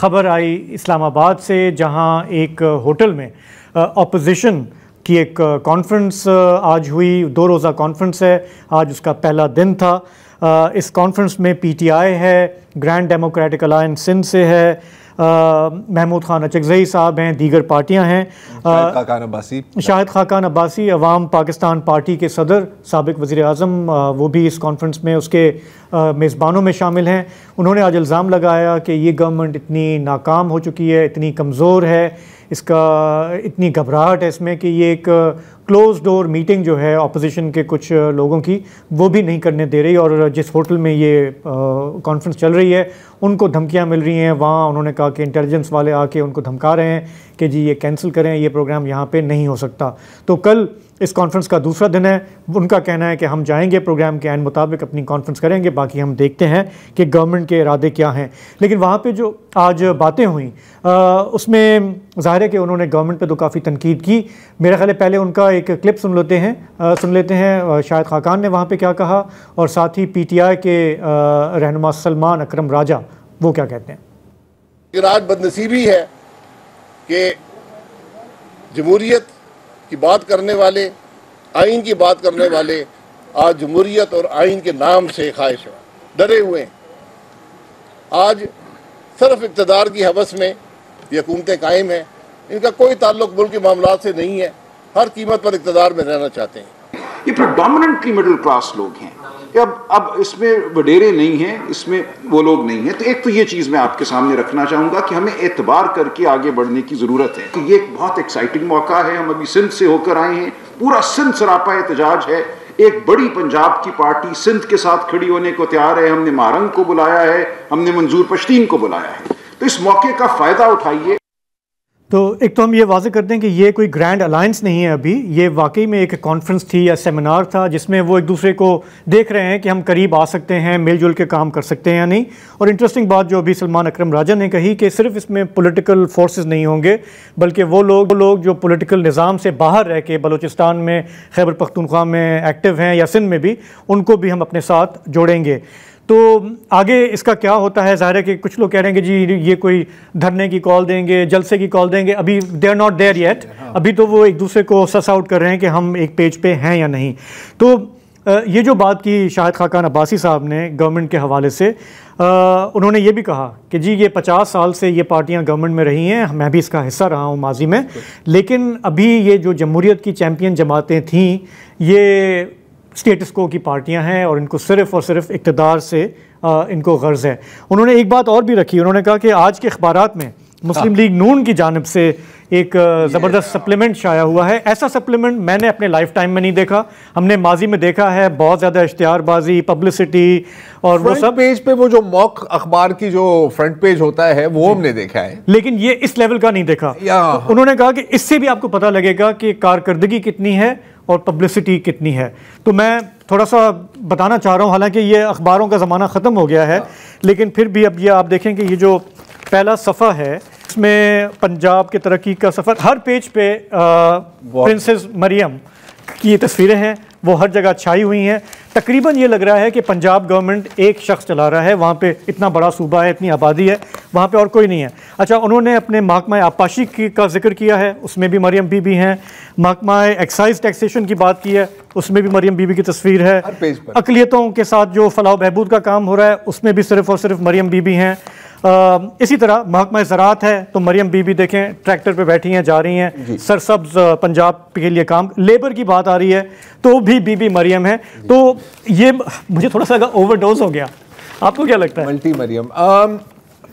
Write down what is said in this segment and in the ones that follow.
خبر آئی اسلام آباد سے، جہاں ایک ہوٹل میں اپوزیشن کی ایک کانفرنس آج ہوئی. 2 روزہ کانفرنس ہے، آج اس کا پہلا دن تھا. اس کانفرنس میں پی ٹی آئی ہے، گرینڈ ڈیموکریٹک الائنس سندھ سے ہے، محمود خان اچکزئی صاحب ہیں، دیگر پارٹیاں ہیں. شاہد خاقان عباسی عوام پاکستان پارٹی کے صدر، سابق وزیر اعظم، وہ بھی اس کانفرنس میں اس کے میزبانوں میں شامل ہیں. انہوں نے آج الزام لگایا کہ یہ گورنمنٹ اتنی ناکام ہو چکی ہے، اتنی کمزور ہے، اس کا اتنی گھبراہٹ ہے اس میں کہ یہ ایک کلوز ڈور میٹنگ جو ہے اپوزیشن کے کچھ لوگوں کی وہ بھی نہیں کرنے دے رہی. اور جس ہوٹل میں یہ کانفرنس چل رہی ہے ان کو دھمکیاں مل رہی ہیں. وہاں انہوں نے کہا کہ انٹیلیجنس والے آ کے ان کو دھمکا رہے ہیں کہ جی یہ کینسل کریں، یہ پروگرام یہاں پہ نہیں ہو سکتا. تو کل اس کانفرنس کا دوسرا دن ہے. ان کا کہنا ہے کہ ہم جائیں گے، پروگرام کے عین مطابق اپنی کانفرنس کریں گے، باقی ہم دیکھتے ہیں کہ گورنمنٹ کے ارادے کیا ہیں. لیکن وہاں پہ جو آج باتیں ہوئیں اس میں ظاہر ہے کہ انہوں نے گورنمنٹ پہ تو کافی تنقید کی. میرا خیال ہے پہلے ان کا ایک کلپ سن لیتے ہیں شاہد خاقان نے وہاں پہ کیا کہا، اور ساتھ ہی پی ٹی آئی کے رہنما سلمان اکرم راجہ وہ کیا کہتے ہیں. آج بدنصیبی ہے کہ جمہوریت کی بات کرنے والے، آئین کی بات کرنے والے آج جمہوریت اور آئین کے نام سے خواہش ڈرے ہوئے ہیں. آج صرف اقتدار کی ہوس میں یہ حکومتیں قائم ہیں، ان کا کوئی تعلق ملک کے معاملات سے نہیں ہے، ہر قیمت پر اقتدار میں رہنا چاہتے ہیں. یہ پریڈومیننٹلی مڈل کلاس لوگ ہیں. اب اس میں وڈیرے نہیں ہیں، اس میں وہ لوگ نہیں ہیں. تو ایک تو یہ چیز میں آپ کے سامنے رکھنا چاہوں گا کہ ہمیں اعتبار کر کے آگے بڑھنے کی ضرورت ہے. یہ ایک بہت ایکسائٹنگ موقع ہے. ہم ابھی سندھ سے ہو کر آئے ہیں، پورا سندھ سراپا احتجاج ہے. ایک بڑی پنجاب کی پارٹی سندھ کے ساتھ کھڑی ہونے کو تیار ہے. ہم نے مارنگ کو بلایا ہے، ہم نے منظور پشتین کو بلایا ہے. تو اس موقع کا فائدہ اٹھائیے. تو ایک تو ہم یہ واضح کرتے ہیں کہ یہ کوئی گرینڈ الائنس نہیں ہے ابھی، یہ واقعی میں ایک کانفرنس تھی یا سیمینار تھا جس میں وہ ایک دوسرے کو دیکھ رہے ہیں کہ ہم قریب آ سکتے ہیں، مل جل کے کام کر سکتے ہیں یا نہیں. اور انٹرسٹنگ بات جو ابھی سلمان اکرم راجہ نے کہی کہ صرف اس میں پولیٹیکل فورسز نہیں ہوں گے، بلکہ وہ لوگ جو پولیٹیکل نظام سے باہر رہ کے بلوچستان میں، خیبر پختونخوا میں ایکٹیو ہیں یا سندھ میں بھی، ان کو بھی ہم اپنے ساتھ جوڑیں گے. تو آگے اس کا کیا ہوتا ہے؟ ظاہر ہے کہ کچھ لوگ کہہ رہے ہیں کہ جی یہ کوئی دھرنے کی کال دیں گے، جلسے کی کال دیں گے. ابھی they are not there yet. ابھی تو وہ ایک دوسرے کو سس آؤٹ کر رہے ہیں کہ ہم ایک پیج پہ ہیں یا نہیں. تو یہ جو بات کی شاہد خاقان عباسی صاحب نے گورنمنٹ کے حوالے سے، انہوں نے یہ بھی کہا کہ جی یہ 50 سال سے یہ پارٹیاں گورنمنٹ میں رہی ہیں، میں بھی اس کا حصہ رہا ہوں ماضی میں، لیکن ابھی یہ جو جمہوریت کی چیمپئن جماعتیں تھیں یہ اسٹیٹس کو کی پارٹیاں ہیں اور ان کو صرف اور صرف اقتدار سے ان کو غرض ہے. انہوں نے ایک بات اور بھی رکھی، انہوں نے کہا کہ آج کے اخبارات میں مسلم لیگ نون کی جانب سے ایک زبردست سپلیمنٹ شائع ہوا ہے. ایسا سپلیمنٹ میں نے اپنے لائف ٹائم میں نہیں دیکھا. ہم نے ماضی میں دیکھا ہے بہت زیادہ اشتہار بازی، پبلسٹی اور وہ سب. پیج پہ وہ جو موک اخبار کی جو فرنٹ پیج ہوتا ہے وہ ہم نے دیکھا ہے، لیکن یہ اس لیول کا نہیں دیکھا. انہوں نے کہا کہ اس سے بھی آپ کو پتہ لگے گا کہ کارکردگی کتنی ہے اور پبلسٹی کتنی ہے. تو میں تھوڑا سا بتانا چاہ رہا ہوں، حالانکہ یہ اخباروں کا زمانہ ختم ہو گیا ہے، لیکن پھر بھی اب یہ آپ دیکھیں کہ یہ جو پہلا صفحہ ہے اس میں پنجاب کے ترقی کا سفر، ہر پیج پہ پرنسس مریم کی تصویریں ہیں، وہ ہر جگہ چھائی ہوئی ہیں. تقریباً یہ لگ رہا ہے کہ پنجاب گورنمنٹ ایک شخص چلا رہا ہے. وہاں پہ اتنا بڑا صوبہ ہے، اتنی آبادی ہے، وہاں پہ اور کوئی نہیں ہے. اچھا، انہوں نے اپنے محکمہ آبپاشی کا ذکر کیا ہے، اس میں بھی مریم بی بی ہیں. محکمہ ایکسائز ٹیکسیشن کی بات کی ہے، اس میں بھی مریم بی بی کی تصویر ہے. اقلیتوں کے ساتھ جو فلاح و بہبود کا کام ہو رہا ہے اس میں بھی صرف اور صرف مریم بی بی ہیں. اسی طرح محکمہ زراعت ہے تو مریم بی بی دیکھیں ٹریکٹر پہ بیٹھی ہیں، جا رہی ہیں، سرسبز پنجاب کے لیے کام. لیبر کی بات آ رہی ہے تو بھی بی بی مریم ہے. تو یہ مجھے تھوڑا سا اوور ڈوز ہو گیا. آپ کو کیا لگتا ہے؟ ملٹی مریم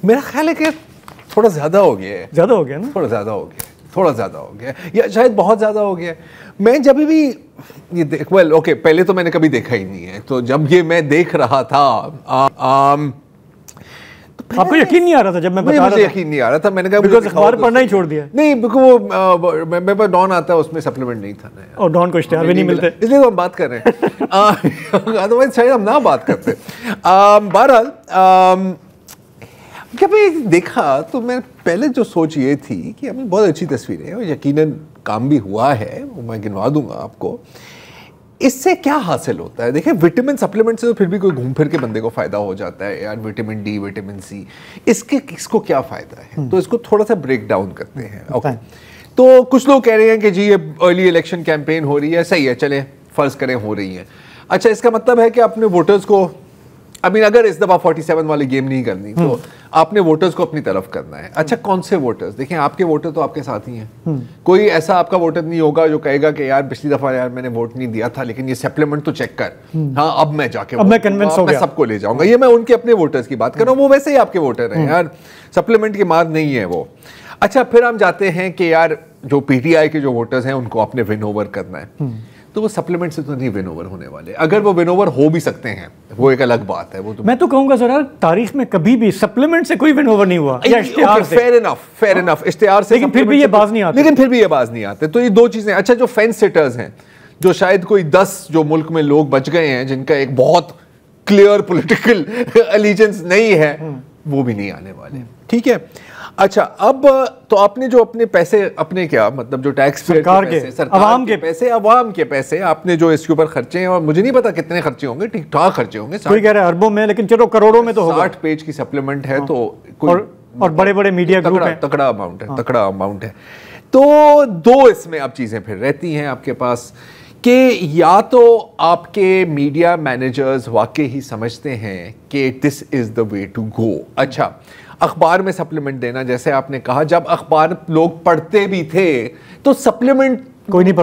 میرا خیال ہے کہ تھوڑا زیادہ ہو گیا ہے. زیادہ ہو گیا نا؟ تھوڑا زیادہ ہو گیا یا شاید بہت زیادہ ہو گیا. میں جب بھی یہ اوکے پہلے تو میں نے کبھی دیکھا ہی نہیں ہے، تو جب یہ میں دیکھ رہا تھا آپ کو یقین نہیں آ رہا تھا جب میں بتا رہا تھا؟ یقین نہیں آ رہا تھا. میں نے کہا بیکاز اخبار پڑھنا ہی چھوڑ دیا. نہیں، بیکاز وہ میرے پاس ڈان آتا ہے، اس میں سپلیمنٹ نہیں تھا اور ڈان کو اشتہار بھی نہیں ملتے، اس لیے ہم بات کر رہے ہیں. ادروائز شاید ہم نہ بات کرتے. بہرحال جب میں دیکھا تو میں پہلے جو سوچ یہ تھی کہ ہمیں بہت اچھی تصویریں ہیں اور یقیناً کام بھی ہوا ہے، وہ میں گنوا دوں گا آپ کو. اس سے کیا حاصل ہوتا ہے؟ دیکھیں وٹامن سپلیمنٹ سے تو پھر بھی کوئی گھوم پھر کے بندے کو فائدہ ہو جاتا ہے یار, وٹامن ڈی, وٹامن سی, اس کو کیا فائدہ ہے؟ تو اس کو تھوڑا سا بریک ڈاؤن کرتے ہیں. اوکے, تو کچھ لوگ کہہ رہے ہیں کہ جی یہ ارلی الیکشن کیمپین ہو رہی ہے, صحیح ہے, چلیں فرض کریں ہو رہی ہیں. اچھا, اس کا مطلب ہے کہ اپنے ووٹرز کو, اگر اس دفعہ 47 والی گیم نہیں کرنی تو آپ نے ووٹرز کو اپنی طرف کرنا ہے. اچھا, کون سے ووٹرز؟ دیکھیں آپ کے ووٹر تو آپ کے ساتھ ہی ہیں. کوئی ایسا آپ کا ووٹر نہیں ہوگا جو کہے گا کہ یار پچھلی دفعہ یار میں نے ووٹ نہیں دیا تھا لیکن یہ سپلیمنٹ تو چیک کر, ہاں اب میں جا کے میں سب کو لے جاؤں گا. یہ میں ان کے اپنے ووٹرز کی بات کر رہا ہوں, وہ ویسے ہی آپ کے ووٹر ہیں یار, سپلیمنٹ کی مار نہیں ہے وہ. اچھا, پھر ہم جاتے ہیں کہ یار جو پی ٹی آئی کے جو ووٹرز ہیں ان کو آپ نے ون اوور کرنا ہے, تو وہ سپلیمنٹ سے تو نہیں ون اوور ہونے والے. اگر وہ ون اوور ہو بھی سکتے ہیں وہ ایک الگ بات ہے. وہ تو میں تو کہوں گا ذرا تاریخ میں کبھی بھی سپلیمنٹ سے کوئی ون اوور نہیں ہوا. فیئر انف, اشتہار سے, لیکن پھر بھی یہ باز نہیں آتے. تو یہ دو چیزیں. اچھا, جو فینس سٹرز ہیں, جو شاید کوئی 10 جو ملک میں لوگ بچ گئے ہیں جن کا ایک بہت کلیئر پولیٹیکل الیجنس نہیں ہے, وہ بھی نہیں آنے والے. ٹھیک ہے. اچھا, اب تو آپ نے جو اپنے پیسے, اپنے کیا مطلب جو ٹیکس سرکار عوام کے پیسے آپ نے جو اس کے اوپر خرچے ہیں, اور مجھے نہیں پتا کتنے خرچے ہوں گے, ٹھیک ٹھاک خرچے ہوں گے, کوئی کہہ رہا ہے اربوں میں, لیکن چلو کروڑوں میں تو ہوگا. 60 پیج کی سپلیمنٹ ہے تو اور بڑے بڑے میڈیا گروپ ہیں, تکڑا اماؤنٹ ہے. تو دو اس میں اب چیزیں پھر رہتی ہیں آپ کے پاس کہ یا تو آپ کے میڈیا مینیجرز واقعی ہی سمجھتے ہیں کہ دس از دا وے ٹو گو. اچھا, اخبار میں سپلیمنٹ دینا, جیسے آپ نے کہا جب اخبار لوگ پڑھتے بھی تھے تو سپلیمنٹ کوئی نہیں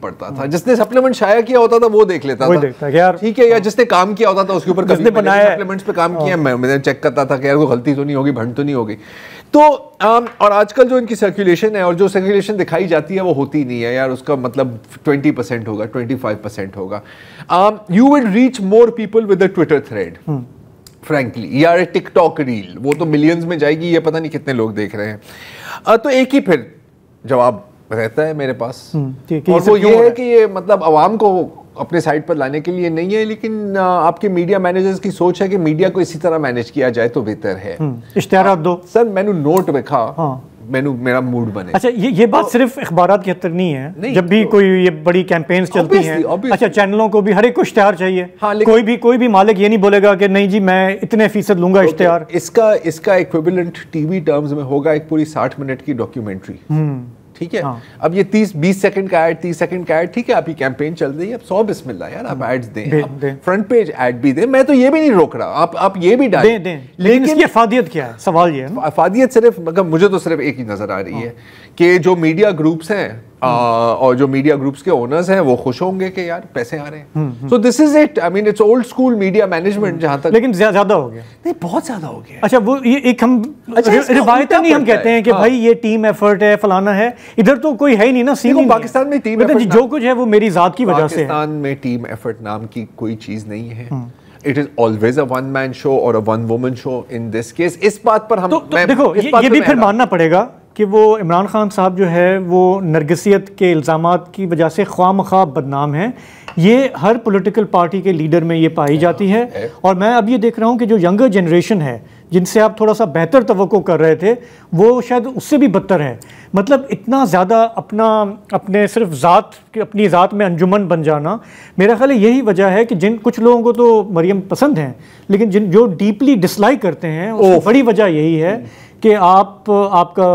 پڑھتا تھا. جس نے سپلیمنٹ شائع کیا ہوتا تھا وہ دیکھ لیتا تھا, ٹھیک ہے, یا جس نے کام کیا ہوتا تھا اس کے اوپر سپلیمنٹس پہ کام کیا, میں چیک کرتا تھا کہ یار کوئی غلطی تو نہیں ہوگی, بھنڈ تو نہیں ہوگی. تو اور آج کل جو ان کی سرکولیشن ہے اور جو سرکولیشن دکھائی جاتی ہے وہ ہوتی نہیں ہے یار, اس کا مطلب 20% ہوگا, 25% ہوگا. You will reach more people with a Twitter thread frankly, یا ٹک ٹاک ریل, وہ تو ملینز میں جائے گی, یہ پتہ نہیں کتنے لوگ دیکھ رہے ہیں. تو ایک ہی پھر جواب رہتا ہے میرے پاس, اور وہ یہ ہے کہ یہ مطلب عوام کو اپنے سائڈ پر لانے کے لیے نہیں ہے, لیکن آپ کے میڈیا مینیجرز کی سوچ ہے کہ میڈیا کو اسی طرح مینیج کیا جائے تو بہتر ہے. اشتہارات دو سر, میں نے نوٹ لکھا, میرا موڈ بنے. اچھا, یہ بات صرف اخبارات کی حد تک نہیں ہے, جب بھی کوئی یہ بڑی کیمپینز چلتی ہیں, اچھا چینلوں کو بھی ہر ایک کو اشتہار چاہیے. کوئی بھی مالک یہ نہیں بولے گا کہ نہیں جی میں اتنے فیصد لوں گا اشتہار. اس کا ایکویولنٹ ٹی وی ٹرمز میں ہوگا ایک پوری 60 منٹ کی ڈاکیومنٹری. ٹھیک ہے, اب یہ 20 سیکنڈ کا ایڈ, 30 سیکنڈ کا ایڈ, ٹھیک ہے, آپ کی کیمپین چل رہی ہے, اب 100 بسم اللہ یار, آپ ایڈز دیں, فرنٹ پیج ایڈ بھی دیں, میں تو یہ بھی نہیں روک رہا, آپ یہ بھی ڈالیں, لیکن اس کی افادیت کیا ہے, سوال یہ ہے. افادیت صرف مجھے تو صرف ایک ہی نظر آ رہی ہے کہ جو میڈیا گروپس ہیں اور جو میڈیا گروپس کے اونرز ہیں وہ خوش ہوں گے کہ یار پیسے آ رہے ہیں. So this is it, I mean it's old school media management جہاں تک. لیکن زیادہ ہو گیا, نہیں بہت زیادہ ہو گیا. اچھا, وہ ایک ہم روایتاً نہیں ہم کہتے ہیں کہ بھائی یہ ٹیم ایفرٹ ہے, فلانا ہے, ادھر تو کوئی ہے ہی نہیں نا. سین پاکستان میں ٹیم ایفرٹ جو کچھ ہے وہ میری ذات کی وجہ سے. پاکستان میں ٹیم ایفرٹ نام کی کوئی چیز نہیں ہے. It is always a one man show or a one woman show in this case. اس بات پر ہم دیکھو یہ بھی پھر ماننا پڑے گا کہ وہ عمران خان صاحب جو ہے وہ نرگسیت کے الزامات کی وجہ سے خواہ مخواہ بدنام ہیں. یہ ہر پولیٹیکل پارٹی کے لیڈر میں یہ پائی جاتی ہے, اور میں اب یہ دیکھ رہا ہوں کہ جو ینگر جنریشن ہے جن سے آپ تھوڑا سا بہتر توقع کر رہے تھے وہ شاید اس سے بھی بدتر ہے. مطلب اتنا زیادہ اپنے صرف اپنی ذات میں انجمن بن جانا, میرا خیال ہے یہی وجہ ہے کہ کچھ لوگوں کو تو مریم پسند ہیں, لیکن جو ڈیپلی ڈسلائک کرتے ہیں اس کی بڑی وجہ یہی ہے کہ آپ کا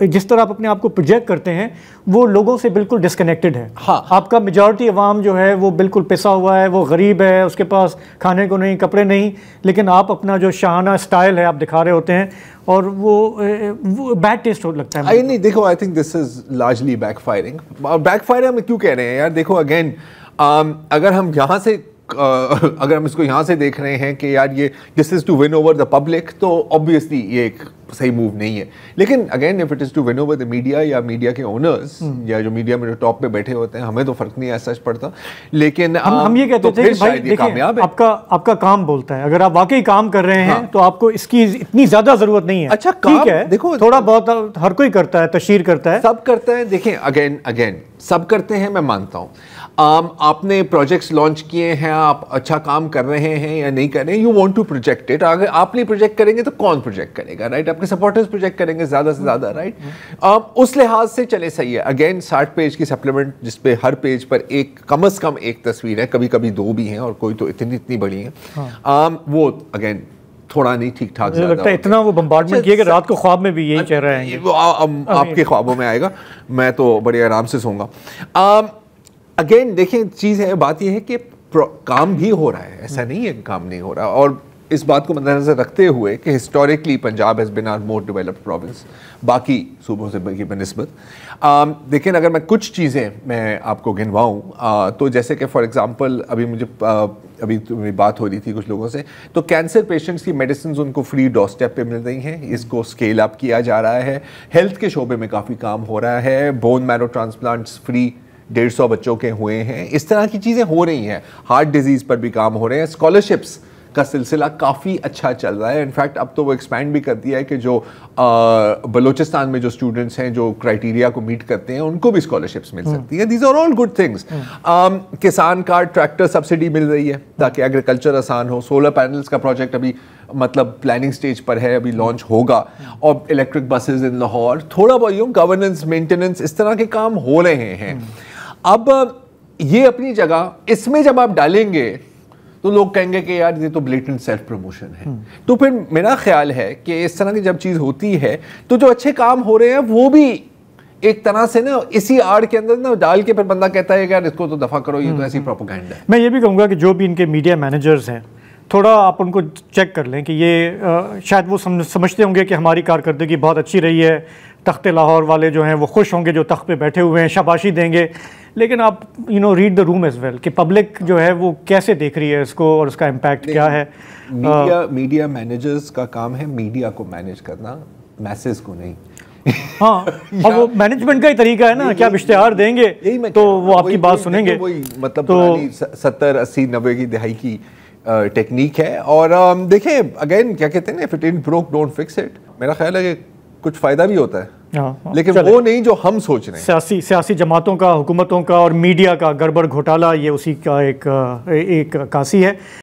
جس طرح آپ اپنے آپ کو پروجیکٹ کرتے ہیں وہ لوگوں سے بالکل ڈسکنیکٹڈ ہے. آپ کا میجورٹی عوام جو ہے وہ بالکل پسا ہوا ہے, وہ غریب ہے, اس کے پاس کھانے کو نہیں, کپڑے نہیں, لیکن آپ اپنا جو شاہانہ اسٹائل ہے آپ دکھا رہے ہوتے ہیں, اور وہ بیڈ ٹیسٹ لگتا ہے. نہیں دیکھو, I think this is largely back firing. Back fire ہم کیوں کہہ رہے ہیں یار؟ دیکھو اگین, اگر ہم اس کو یہاں سے دیکھ رہے ہیں کہ یار یہ this is to win over the public, تو آبویسلی یہ ایک صحیح موو نہیں ہے. لیکن again if it is to win over the media یا میڈیا کے اونرز یا جو میڈیا میں جو ٹاپ پہ بیٹھے ہوتے ہیں, ہمیں تو فرق نہیں ایسا پڑتا. لیکن ہم یہ کہتے تھے کہ بھائی دیکھیں آپ کا کام بولتا ہے, اگر آپ واقعی کام کر رہے ہیں تو آپ کو اس کی اتنی زیادہ ضرورت نہیں ہے. اچھا ٹھیک ہے, دیکھو تھوڑا بہت ہر کوئی کرتا ہے, تشہیر کرتا ہے, سب کرتا ہے. دیکھیں اگین سب کرتے ہیں, میں مانتا ہوں. آپ نے پروجیکٹس لانچ کیے ہیں, آپ اچھا کام کر رہے ہیں یا نہیں کر رہے ہیں, you want to project it. اگر آپ نہیں پروجیکٹ کریں گے تو کون پروجیکٹ کرے گا, رائٹ؟ آپ کے سپورٹرز پروجیکٹ کریں گے زیادہ سے زیادہ, رائٹ؟ اس لحاظ سے چلے صحیح ہے. اگین 60 پیج کی سپلیمنٹ جس پہ ہر پیج پر کم از کم ایک تصویر ہے, کبھی کبھی 2 بھی ہیں اور کوئی تو اتنی بڑی ہیں, وہ اگین تھوڑا نہیں ٹھیک ٹھاک لگتا ہے. اتنا وہ بمبارڈمنٹ کیا کہ رات کو خواب میں بھی یہی چہرہ آئیں گے. آپ کے خوابوں میں آئے گا, میں تو بڑے آرام سے سوں گا. اگین دیکھیں چیز ہے, بات یہ ہے کہ کام بھی ہو رہا ہے, ایسا نہیں ہے کہ کام نہیں ہو رہا. اور اس بات کو مد نظر رکھتے ہوئے کہ historically Punjab has been are more developed province باقی صوبوں سے کی بنسبت. لیکن اگر میں کچھ چیزیں میں آپ کو گنواؤں تو جیسے کہ فار ایگزامپل ابھی میری بات ہو رہی تھی کچھ لوگوں سے, تو کینسر پیشنٹس کی میڈیسنز ان کو فری ڈور اسٹیپ پہ مل رہی ہیں. اس کو اسکیل اپ کیا جا رہا ہے. ہیلتھ کے شعبے میں کافی کام ہو رہا ہے. بون میرو ٹرانسپلانٹس فری 150 بچوں کے ہوئے ہیں. اس طرح کی چیزیں ہو رہی ہیں. ہارٹ ڈیزیز پر بھی کام ہو رہے ہیں. اسکالرشپس کا سلسلہ کافی اچھا چل رہا ہے. انفیکٹ اب تو وہ ایکسپینڈ بھی کر دیا ہے کہ جو بلوچستان میں جو اسٹوڈنٹس ہیں جو کرائٹیریا کو میٹ کرتے ہیں ان کو بھی اسکالرشپس مل سکتی ہیں. These are all good things. کسان کارڈ ٹریکٹر سبسڈی مل رہی ہے تاکہ ایگریکلچر آسان ہو. سولر پینلز کا پروجیکٹ ابھی مطلب پلاننگ سٹیج پر ہے, ابھی لانچ ہوگا. اور الیکٹرک بسز ان لاہور, تھوڑا بہت گورننس مینٹیننس اس طرح کے کام ہو رہے ہیں. اب یہ اپنی جگہ, اس میں جب آپ ڈالیں گے تو لوگ کہیں گے کہ یار یہ تو بلیٹنٹ سیلف پروموشن ہے. تو پھر میرا خیال ہے کہ اس طرح کی جب چیز ہوتی ہے تو جو اچھے کام ہو رہے ہیں وہ بھی ایک طرح سے نا اسی آڑ کے اندر نا ڈال کے پھر بندہ کہتا ہے کہ یار اس کو تو دفع کرو, یہ تو ایسی پروپیگنڈا ہے. میں یہ بھی کہوں گا کہ جو بھی ان کے میڈیا مینیجرز ہیں تھوڑا آپ ان کو چیک کر لیں کہ یہ شاید وہ سمجھتے ہوں گے کہ ہماری کارکردگی بہت اچھی رہی ہے, تخت لاہور والے جو ہیں وہ خوش ہوں گے جو تخت پہ بیٹھے ہوئے ہیں, شاباشی دیں گے. لیکن آپ read the room as well کہ پبلک جو ہے وہ کیسے دیکھ رہی ہے اس کو اور اس کا امپیکٹ کیا ہے. میڈیا مینیجرز کا کام ہے میڈیا کو مینیج کرنا, میسز کو نہیں. ہاں, اور وہ مینجمنٹ کا ہی طریقہ ہے نا کہ آپ اشتہار دیں گے تو وہ آپ کی بات سنیں گے. مطلب 70 80 90 کی دہائی کی ٹیکنیک ہے. اور دیکھیں اگین کیا کہتے ہیں نا, if it ain't broke don't fix it. میرا خیال ہے کہ کچھ فائدہ بھی ہوتا ہے لیکن وہ نہیں جو ہم سوچ رہے ہیں. سیاسی جماعتوں کا, حکومتوں کا اور میڈیا کا گڑبڑ گھوٹالہ, یہ اسی کا ایک عکاسی ہے.